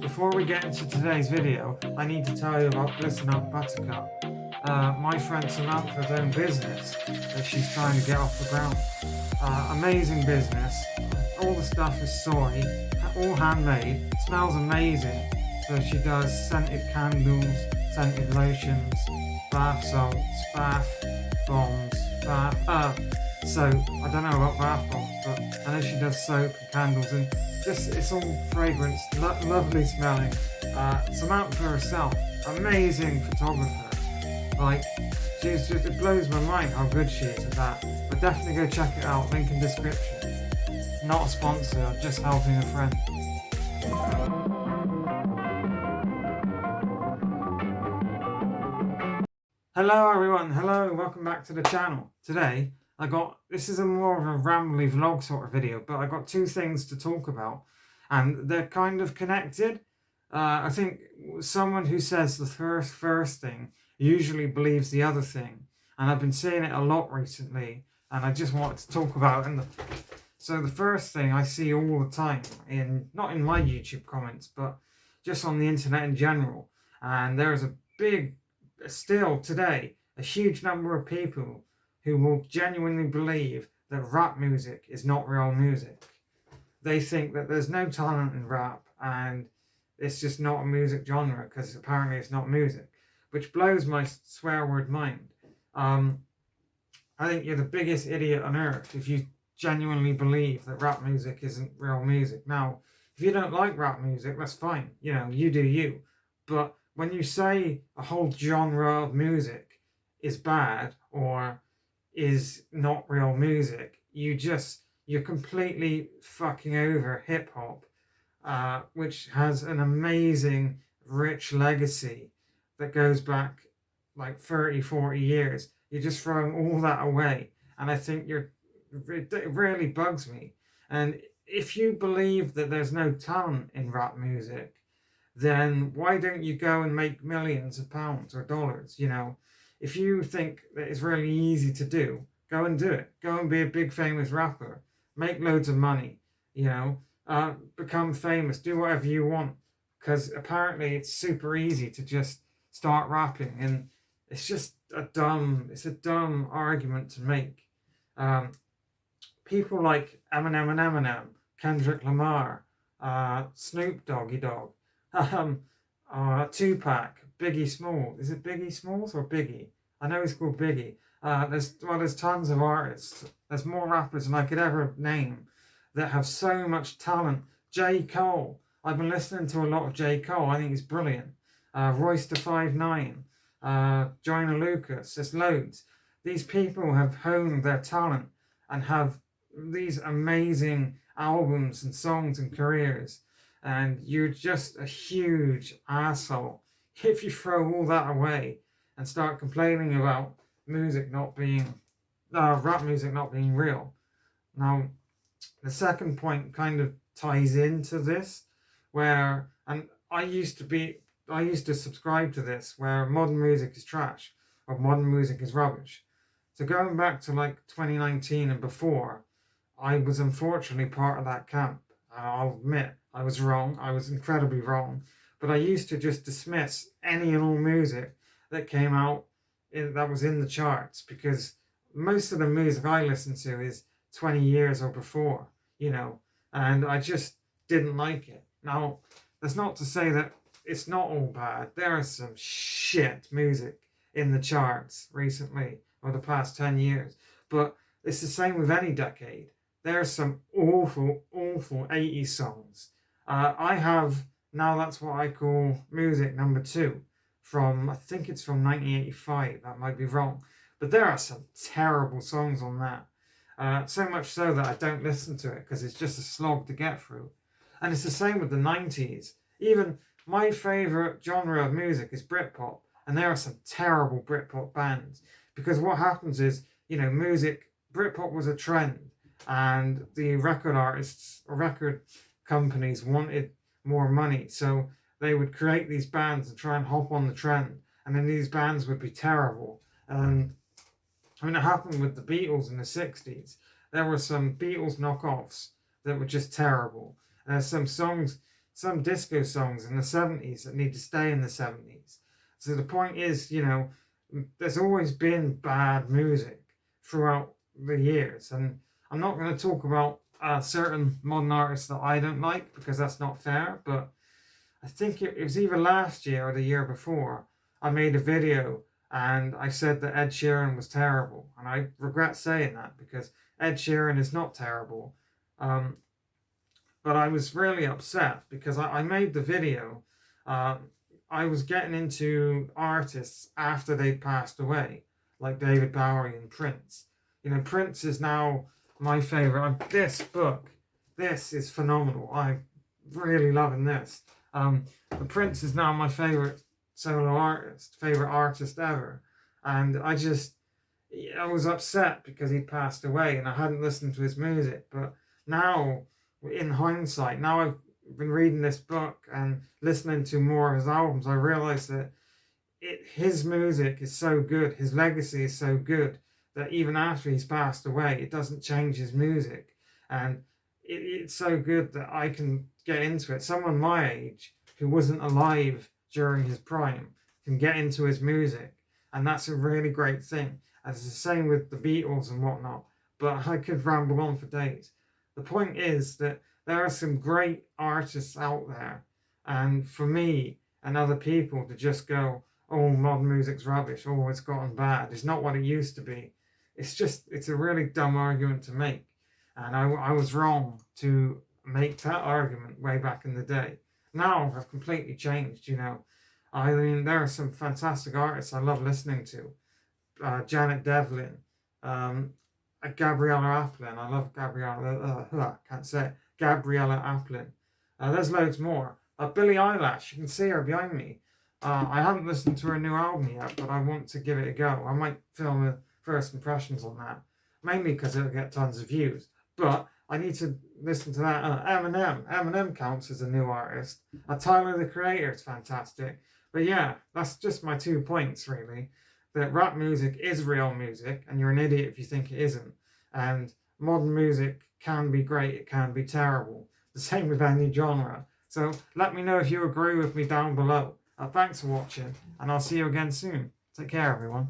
Before we get into today's video, I need to tell you about Glisten Up Buttercup. My friend Samantha's own business that she's trying to get off the ground. Amazing business. All the stuff is soy, all handmade, smells amazing. So she does scented candles, scented lotions, bath salts, bath bombs, so I don't know about bath bombs, but I know she does soap and candles and just it's all fragrance, lovely smelling. Samantha herself, amazing photographer. Like she's just, it blows my mind how good she is at that. But definitely go check it out. Link in description. Not a sponsor, just helping a friend. Hello everyone, hello, welcome back to the channel. Today this is a more of a rambly vlog sort of video, but I got two things to talk about and they're kind of connected. I think someone who says the first thing usually believes the other thing, and I've been seeing it a lot recently and I just wanted to talk about it. So the first thing I see all the time, not in my YouTube comments, but just on the internet in general, and there's still today a huge number of people who will genuinely believe that rap music is not real music. They think that there's no talent in rap and it's just not a music genre because apparently it's not music, which blows my swear word mind. I think you're the biggest idiot on earth if you genuinely believe that rap music isn't real music. Now, if you don't like rap music, that's fine. You know, you do you. But when you say a whole genre of music is bad or is not real music, you're completely fucking over hip hop, which has an amazing, rich legacy that goes back like 30, 40 years. You're just throwing all that away. And I think it really bugs me. And if you believe that there's no talent in rap music, then why don't you go and make millions of pounds or dollars? You know, if you think that it's really easy to do, go and do it. Go and be a big famous rapper. Make loads of money, you know, become famous, do whatever you want. Because apparently it's super easy to just start rapping, and it's just a dumb argument to make. People like Eminem, Kendrick Lamar, Snoop Doggy Dogg, Tupac, Biggie Small. Is it Biggie Smalls or Biggie? I know he's called Biggie. There's tons of artists. There's more rappers than I could ever name that have so much talent. J. Cole. I've been listening to a lot of J. Cole. I think he's brilliant. Royce da 5'9", Joyner Lucas. There's loads. These people have honed their talent and have these amazing albums and songs and careers. And you're just a huge asshole if you throw all that away and start complaining about rap music not being real. Now, the second point kind of ties into this, and I used to subscribe to this, where modern music is trash or modern music is rubbish. So going back to like 2019 and before, I was unfortunately part of that camp. I'll admit I was wrong. I was incredibly wrong. But I used to just dismiss any and all music that came out that was in the charts, because most of the music I listen to is 20 years or before, you know, and I just didn't like it. Now, that's not to say that it's not all bad. There is some shit music in the charts recently, or the past 10 years. But it's the same with any decade. There are some awful, awful 80s songs. I have, now that's what I call music number 2, I think it's from 1985, that might be wrong. But there are some terrible songs on that. So much so that I don't listen to it because it's just a slog to get through. And it's the same with the 90s. Even my favourite genre of music is Britpop, and there are some terrible Britpop bands. Because what happens is, you know, Britpop was a trend, and the record artists or record companies wanted more money, so they would create these bands and try and hop on the trend, and then these bands would be terrible. I mean, it happened with the Beatles in the 60s. There were some Beatles knockoffs that were just terrible. Some songs some disco songs in the 70s that need to stay in the 70s. So the point is, you know, there's always been bad music throughout the years. And I'm not going to talk about certain modern artists that I don't like because that's not fair. But I think it was either last year or the year before I made a video and I said that Ed Sheeran was terrible. And I regret saying that because Ed Sheeran is not terrible. But I was really upset because I made the video. I was getting into artists after they passed away, like David Bowie and Prince. You know, Prince is now my favorite. This book, this is phenomenal. I'm really loving this. But Prince is now my favorite solo artist, favorite artist ever. And I was upset because he passed away and I hadn't listened to his music. But now, in hindsight, now I've been reading this book and listening to more of his albums, I realize that his music is so good, his legacy is so good, that even after he's passed away, it doesn't change his music. And it's so good that I can get into it. Someone my age who wasn't alive during his prime can get into his music. And that's a really great thing. And it's the same with the Beatles and whatnot. But I could ramble on for days. The point is that there are some great artists out there. And for me and other people to just go, oh, modern music's rubbish, oh, it's gotten bad, it's not what it used to be. It's a really dumb argument to make. And I was wrong to make that argument way back in the day. Now I've completely changed, you know. I mean, there are some fantastic artists I love listening to. Janet Devlin, Gabriella Aplin. I love Gabriella. Can't say it. Gabriella Aplin. There's loads more. Billie Eilish. You can see her behind me. I haven't listened to her new album yet, but I want to give it a go. I might film a first impressions on that, mainly because it'll get tons of views. But I need to listen to that. Eminem. Eminem counts as a new artist. Tyler the Creator is fantastic. But yeah, that's just my 2 points, really. That rap music is real music, and you're an idiot if you think it isn't. And modern music can be great, it can be terrible. The same with any genre. So let me know if you agree with me down below. Thanks for watching, and I'll see you again soon. Take care, everyone.